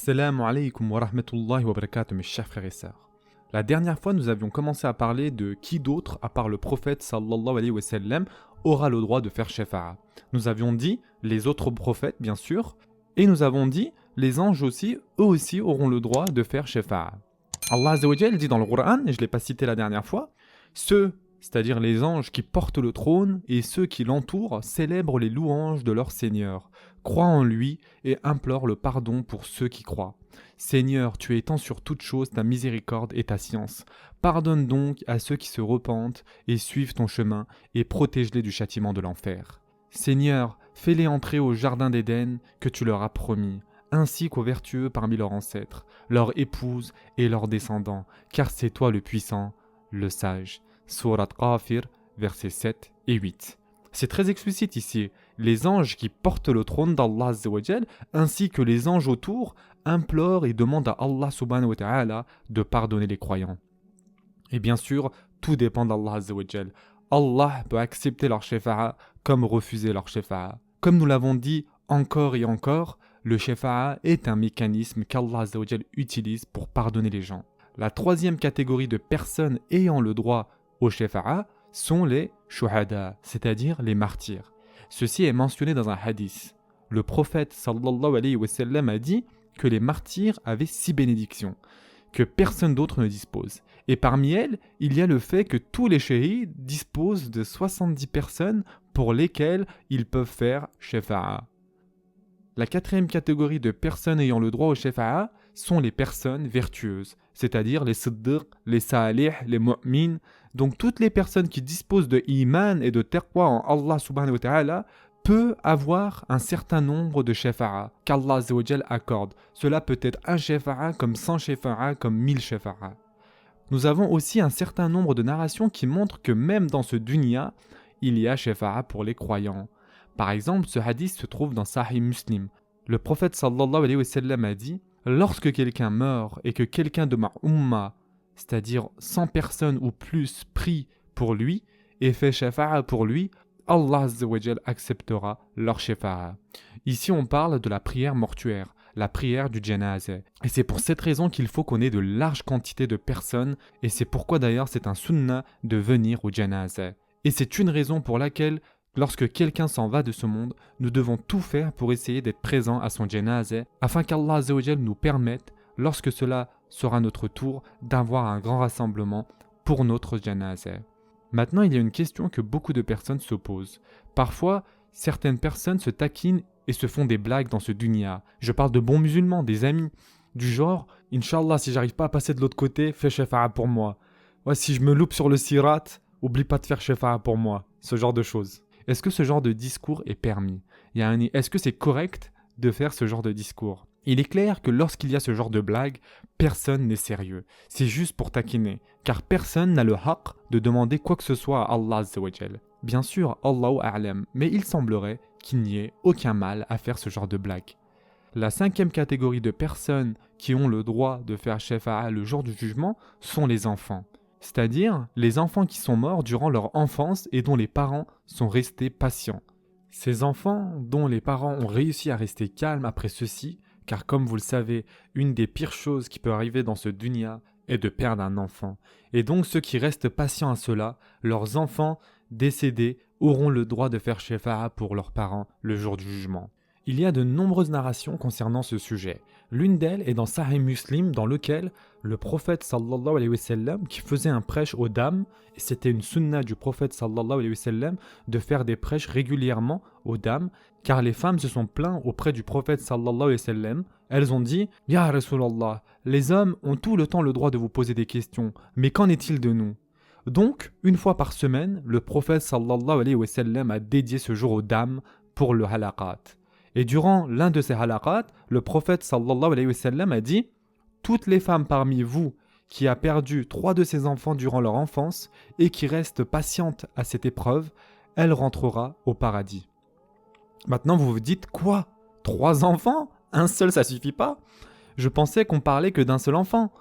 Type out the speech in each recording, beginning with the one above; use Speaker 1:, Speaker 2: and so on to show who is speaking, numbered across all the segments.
Speaker 1: Assalamu alaikum wa rahmatullahi wa barakatuh mes chers frères et sœurs. La dernière fois nous avions commencé à parler de qui d'autre à part le prophète sallallahu alayhi wa sallam aura le droit de faire shafa'a. Nous avions dit les autres prophètes bien sûr et nous avons dit les anges aussi, eux aussi auront le droit de faire shafa'a. Allah Azza wa Jal dit dans le Coran, et je ne l'ai pas cité la dernière fois, ceux, c'est-à-dire les anges qui portent le trône et ceux qui l'entourent célèbrent les louanges de leur Seigneur, croient en lui et implorent le pardon pour ceux qui croient. Seigneur, tu étends sur toute chose ta miséricorde et ta science. Pardonne donc à ceux qui se repentent et suivent ton chemin et protège-les du châtiment de l'enfer. Seigneur, fais-les entrer au jardin d'Éden que tu leur as promis, ainsi qu'aux vertueux parmi leurs ancêtres, leurs épouses et leurs descendants, car c'est toi le puissant, le sage. Surat Ghafir, versets 7 et 8. C'est très explicite ici. Les anges qui portent le trône d'Allah Azza wa Jal, ainsi que les anges autour, implorent et demandent à Allah subhanahu wa ta'ala de pardonner les croyants. Et bien sûr, tout dépend d'Allah Azza wa Jal. Allah peut accepter leur shafa'a comme refuser leur shafa'a. Comme nous l'avons dit encore et encore, le shafa'a est un mécanisme qu'Allah Azza wa Jal utilise pour pardonner les gens. La troisième catégorie de personnes ayant le droit au shafa'a sont les shuhada, c'est-à-dire les martyrs. Ceci est mentionné dans un hadith. Le prophète sallallahu alayhi wa sallam a dit que les martyrs avaient 6 bénédictions, que personne d'autre ne dispose. Et parmi elles, il y a le fait que tous les shahids disposent de 70 personnes pour lesquelles ils peuvent faire shafa'a. La quatrième catégorie de personnes ayant le droit au shafa'a sont les personnes vertueuses, c'est-à-dire les siddiq, les salih, les mu'min. Donc toutes les personnes qui disposent de iman et de taqwa en Allah subhanahu wa ta'ala peut avoir un certain nombre de shafa'a qu'Allah Azza wa Jal accorde. Cela peut être un shafa'a comme 100 shafa'a comme 1000 shafa'a. Nous avons aussi un certain nombre de narrations qui montrent que même dans ce dunya, il y a shafa'a pour les croyants. Par exemple, ce hadith se trouve dans Sahih Muslim. Le prophète sallallahu alayhi wa sallam a dit « Lorsque quelqu'un meurt et que quelqu'un de ma umma, c'est-à-dire 100 personnes ou plus, prie pour lui et fait shafa'a pour lui, Allah Azza wa Jal acceptera leur shafa'a. » Ici, on parle de la prière mortuaire, la prière du janazah. Et c'est pour cette raison qu'il faut qu'on ait de larges quantités de personnes, et c'est pourquoi d'ailleurs c'est un sunnah de venir au janazah. Et c'est une raison pour laquelle lorsque quelqu'un s'en va de ce monde, nous devons tout faire pour essayer d'être présents à son janazah, afin qu'Allah Azza wa Jal nous permette, lorsque cela sera notre tour, d'avoir un grand rassemblement pour notre janazah. Maintenant, il y a une question que beaucoup de personnes se posent. Parfois, certaines personnes se taquinent et se font des blagues dans ce dunya. Je parle de bons musulmans, des amis, du genre « Inch'Allah, si j'arrive pas à passer de l'autre côté, fais shafa'a pour moi. Ouais, si je me loupe sur le sirat, oublie pas de faire shafa'a pour moi. » Ce genre de choses. Est-ce que ce genre de discours est permis? Est-ce que c'est correct de faire ce genre de discours? Il est clair que lorsqu'il y a ce genre de blague, personne n'est sérieux. C'est juste pour taquiner, car personne n'a le haqq de demander quoi que ce soit à Allah Azza wa Jal. Bien sûr, Allahu a'lam, mais il semblerait qu'il n'y ait aucun mal à faire ce genre de blague. La cinquième catégorie de personnes qui ont le droit de faire shafa'a le jour du jugement sont les enfants. C'est-à-dire les enfants qui sont morts durant leur enfance et dont les parents sont restés patients. Ces enfants dont les parents ont réussi à rester calmes après ceci, car comme vous le savez, une des pires choses qui peut arriver dans ce dunya est de perdre un enfant. Et donc ceux qui restent patients à cela, leurs enfants décédés auront le droit de faire shafa'a pour leurs parents le jour du jugement. Il y a de nombreuses narrations concernant ce sujet. L'une d'elles est dans Sahih Muslim, dans lequel le prophète sallallahu alayhi wa sallam, qui faisait un prêche aux dames, et c'était une sunnah du prophète sallallahu alayhi wa sallam de faire des prêches régulièrement aux dames, car les femmes se sont plaintes auprès du prophète sallallahu alayhi wa sallam. Elles ont dit « Ya Rasulallah, les hommes ont tout le temps le droit de vous poser des questions, mais qu'en est-il de nous ?» Donc, une fois par semaine, le prophète sallallahu alayhi wa sallam a dédié ce jour aux dames pour le halaqat. Et durant l'un de ces halaqat, le prophète sallallahu alayhi wa sallam a dit « Toutes les femmes parmi vous qui a perdu 3 de ses enfants durant leur enfance et qui reste patiente à cette épreuve, elle rentrera au paradis. » Maintenant vous vous dites « Quoi ? 3 enfants ? Un seul ça suffit pas ? Je pensais qu'on parlait que d'un seul enfant. »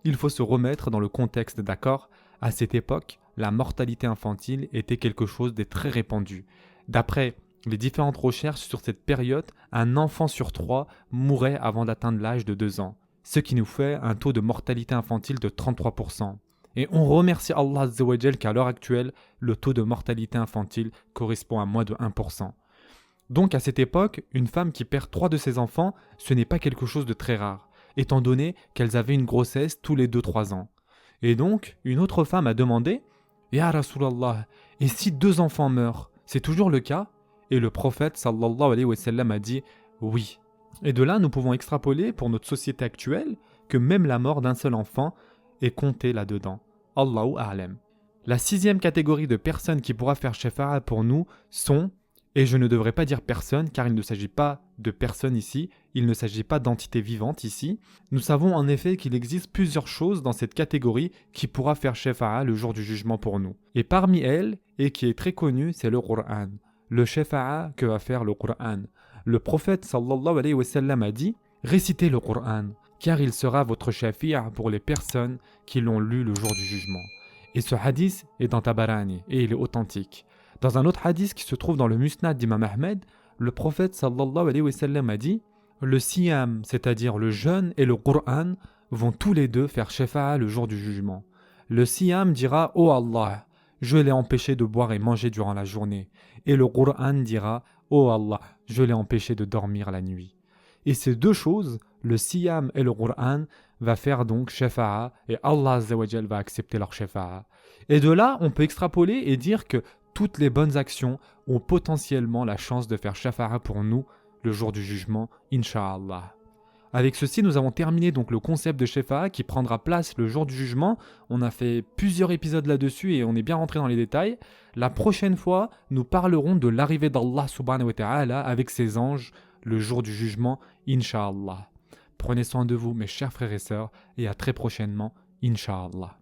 Speaker 1: Il faut se remettre dans le contexte, d'accord ? À cette époque, la mortalité infantile était quelque chose de très répandu. D'après les différentes recherches sur cette période, un enfant sur 3 mourait avant d'atteindre l'âge de 2 ans, ce qui nous fait un taux de mortalité infantile de 33%. Et on remercie Allah Azza wa Jal qu'à l'heure actuelle, le taux de mortalité infantile correspond à moins de 1%. Donc à cette époque, une femme qui perd 3 de ses enfants, ce n'est pas quelque chose de très rare, étant donné qu'elles avaient une grossesse tous les 2-3 ans. Et donc, une autre femme a demandé « Ya Rasulallah, et si 2 enfants meurent, c'est toujours le cas ?» Et le prophète sallallahu alayhi wa sallam a dit « Oui ». Et de là, nous pouvons extrapoler pour notre société actuelle que même la mort d'un seul enfant est comptée là-dedans. Allahu a'lam. La 6e catégorie de personnes qui pourra faire shafa'a pour nous sont, et je ne devrais pas dire personne car il ne s'agit pas de personnes ici, il ne s'agit pas d'entités vivantes ici. Nous savons en effet qu'il existe plusieurs choses dans cette catégorie qui pourra faire shafa'a le jour du jugement pour nous. Et parmi elles, et qui est très connue, c'est le Qur'an. Le shafa'a que va faire le Qur'an. Le prophète sallallahu alayhi wa sallam a dit « Récitez le Qur'an, car il sera votre shafi'a pour les personnes qui l'ont lu le jour du jugement. » Et ce hadith est dans Tabarani et il est authentique. Dans un autre hadith qui se trouve dans le Musnad d'Imam Ahmed, le prophète sallallahu alayhi wa sallam a dit « Le siyam, c'est-à-dire le jeûne et le Qur'an, vont tous les deux faire shafa'a le jour du jugement. Le siyam dira « Oh Allah, je l'ai empêché de boire et manger durant la journée. » Et le Qur'an dira « Oh Allah, je l'ai empêché de dormir la nuit. » Et ces deux choses, le siyam et le Qur'an, va faire donc shafa'a et Allah Azza wa Jal va accepter leur shafa'a. Et de là, on peut extrapoler et dire que toutes les bonnes actions ont potentiellement la chance de faire shafa'a pour nous le jour du jugement, Inch'Allah. Avec ceci, nous avons terminé donc le concept de shafa'a qui prendra place le jour du jugement. On a fait plusieurs épisodes là-dessus et on est bien rentré dans les détails. La prochaine fois, nous parlerons de l'arrivée d'Allah subhanahu wa ta'ala avec ses anges le jour du jugement, Inch'Allah. Prenez soin de vous, mes chers frères et sœurs, et à très prochainement, Inch'Allah.